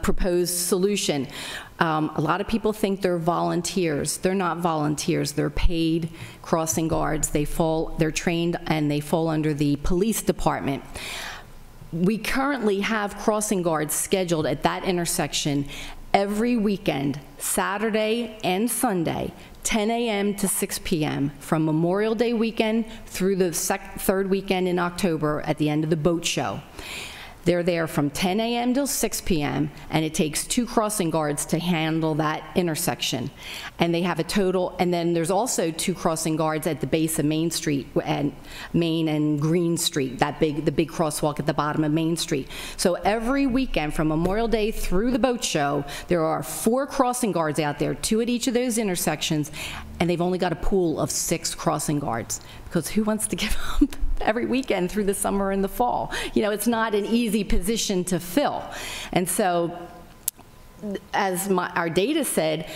proposed solution. A lot of people think they're volunteers. They're not volunteers. They're paid crossing guards. They're trained and they fall under the police department. We currently have crossing guards scheduled at that intersection every weekend, Saturday and Sunday, 10 a.m. to 6 p.m. from Memorial Day weekend through the 3rd weekend in October at the end of the boat show. They're there from 10 a.m. till 6 p.m., and it takes 2 crossing guards to handle that intersection. And they have a total, and then there's also 2 crossing guards at the base of Main Street, and Main and Green Street, the big crosswalk at the bottom of Main Street. So every weekend from Memorial Day through the boat show, there are 4 crossing guards out there, 2 at each of those intersections, and they've only got a pool of 6 crossing guards, because who wants to give up every weekend through the summer and the fall? You know, it's not an easy position to fill. And so, as our data said,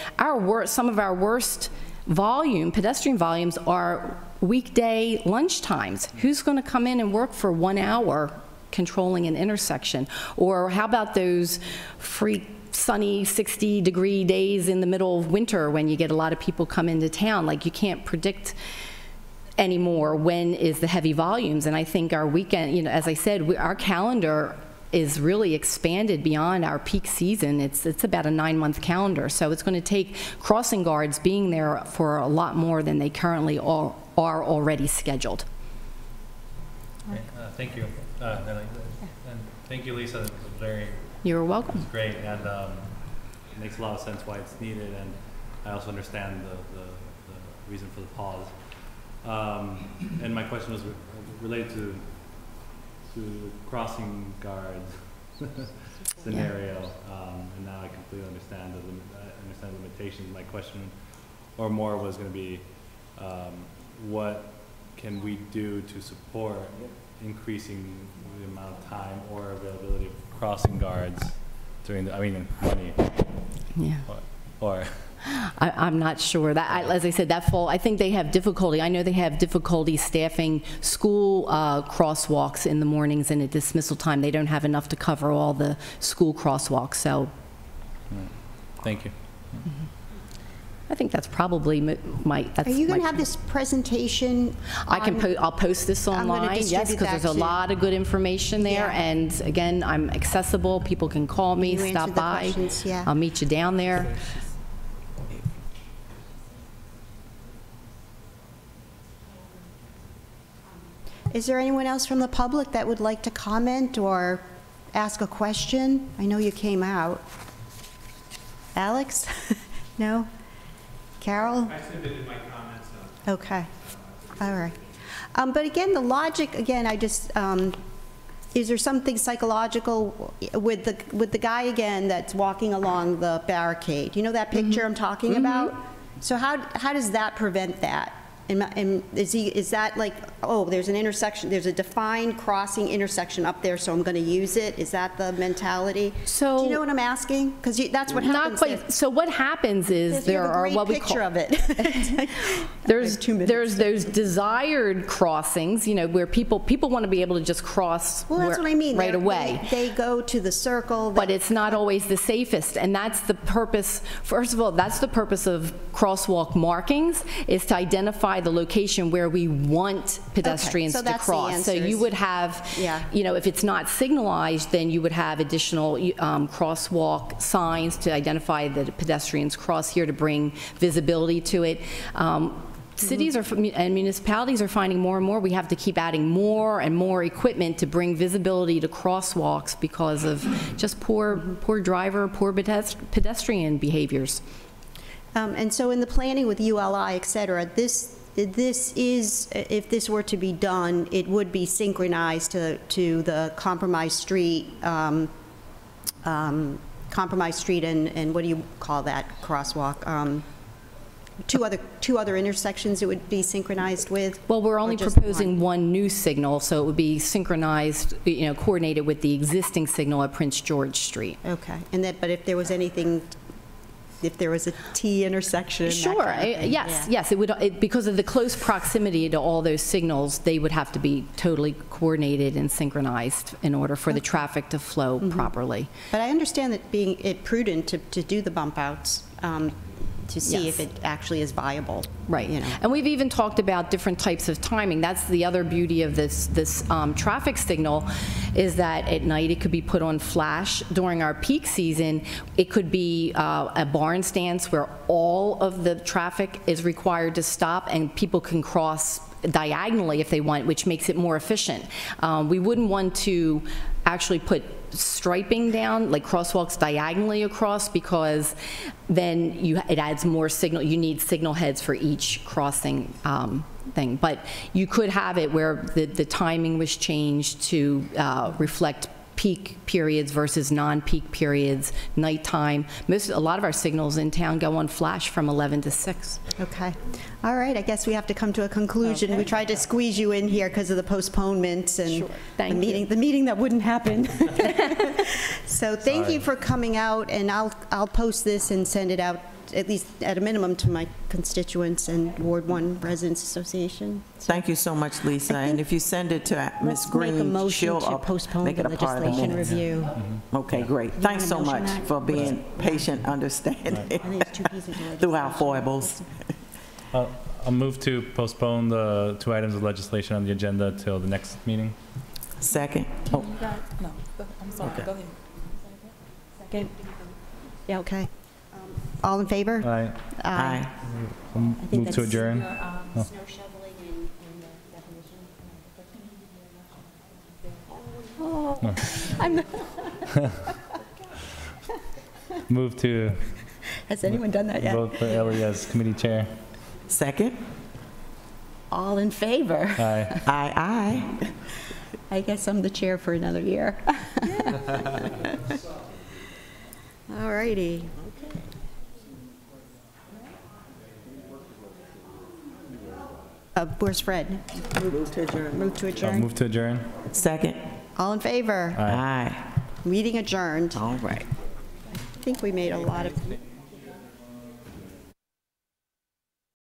some of our worst pedestrian volumes are weekday lunch times. Who's going to come in and work for 1 hour controlling an intersection? Or how about those sunny 60-degree days in the middle of winter when you get a lot of people come into town? Like, you can't predict anymore when is the heavy volumes. And I think our weekend, you know, as I said, our calendar is really expanded beyond our peak season. It's about a 9-month calendar, so it's going to take crossing guards being there for a lot more than they currently are already scheduled. Thank you, and thank you, Lisa. It was You're welcome. It's great, and it makes a lot of sense why it's needed, and I also understand the reason for the pause. And my question was related to the crossing guards scenario, and now I completely understand the limitations. My question, or more, was going to be, what can we do to support increasing the amount of time or availability of crossing guards during money? Yeah. Or I'm not sure. As I said, I think they have difficulty. I know they have difficulty staffing school crosswalks in the mornings and at dismissal time. They don't have enough to cover all the school crosswalks. So, thank you. Mm-hmm. I think that's probably Are you going to have this presentation? I'll post this online. Yes, because there's a lot of good information there. Yeah. And again, I'm accessible. People can call me, stop by. Yeah. I'll meet you down there. Is there anyone else from the public that would like to comment or ask a question? I know you came out. Alex? No? Carol? I submitted my comments. Okay. All right. But again, the logic, again, is there something psychological with the guy, again, that's walking along the barricade? You know that picture I'm talking about? So how does that prevent that? And is that like, oh, there's an intersection, there's a defined crossing intersection up there, so I'm going to use it? Is that the mentality? So- do you know what I'm asking? Because that's what Not happens. quite. So what happens is there are what we picture call of it. there's 2 minutes. there's those desired crossings, you know, where people want to be able to just cross Well, that's what I mean. right away. They go to the circle. But it's not always the safest, and that's the purpose. First of all, that's the purpose of crosswalk markings, is to identify the location where we want pedestrians so to that's the cross. So you answers. would have, Yeah. you know, if it's not signalized, then you would have additional crosswalk signs to identify that a pedestrians cross here to bring visibility to it. Cities and municipalities are finding more and more we have to keep adding more and more equipment to bring visibility to crosswalks because of just poor driver, poor pedestrian behaviors. And so in the planning with ULI, et cetera, this is, if this were to be done, it would be synchronized to the Compromise Street, and what do you call that crosswalk? Two other intersections it would be synchronized with? Well, we're only proposing one new signal, so it would be synchronized, you know, coordinated with the existing signal at Prince George Street. Okay, and that, but if there was anything, if there was a T intersection, that Sure, kind of thing, yes, yeah. yes, it would, because of the close proximity to all those signals, they would have to be totally coordinated and synchronized in order for the traffic to flow properly. But I understand that being it prudent to do the bump outs, to see Yes. if it actually is viable. Right, You know. and we've even talked about different types of timing. That's the other beauty of this traffic signal, is that at night it could be put on flash. During our peak season, it could be a barn stance where all of the traffic is required to stop and people can cross diagonally if they want, which makes it more efficient. We wouldn't want to actually put striping down, like crosswalks diagonally across, because then it adds more signal. You need signal heads for each crossing thing. But you could have it where the timing was changed to reflect peak periods versus non-peak periods, nighttime. A lot of our signals in town go on flash from 11 to 6. Okay. All right, I guess we have to come to a conclusion. We tried to squeeze you in here because of the postponements and Thank you. the meeting that wouldn't happen. So thank you for coming out, and I'll post this and send it out, at least at a minimum, to my constituents and Ward 1 Residents Association. Thank you so much, Lisa. And if you send it to Ms. Let's Green, make a motion she'll to postpone make the it a part of the legislation minutes. review. Okay, great. Thanks so motion much that? for being patient, understanding I think it's 2 pieces of through our legislation. foibles. I'll move to postpone the 2 items of legislation on the agenda till the next meeting. Second. Oh, No, I'm sorry, Okay. go ahead. Okay. Yeah, okay. All in favor? Aye. aye. think Move to that's- adjourn. Snow shoveling and the definition. Move to Has anyone done that yet? vote for Ellie as committee chair. Second. All in favor? Aye. Aye, aye. I guess I'm the chair for another year. All righty. Where's Fred? Move to adjourn. Move to adjourn. Move to adjourn. Second. All in favor? Aye. Meeting adjourned. All right. I think we made a lot of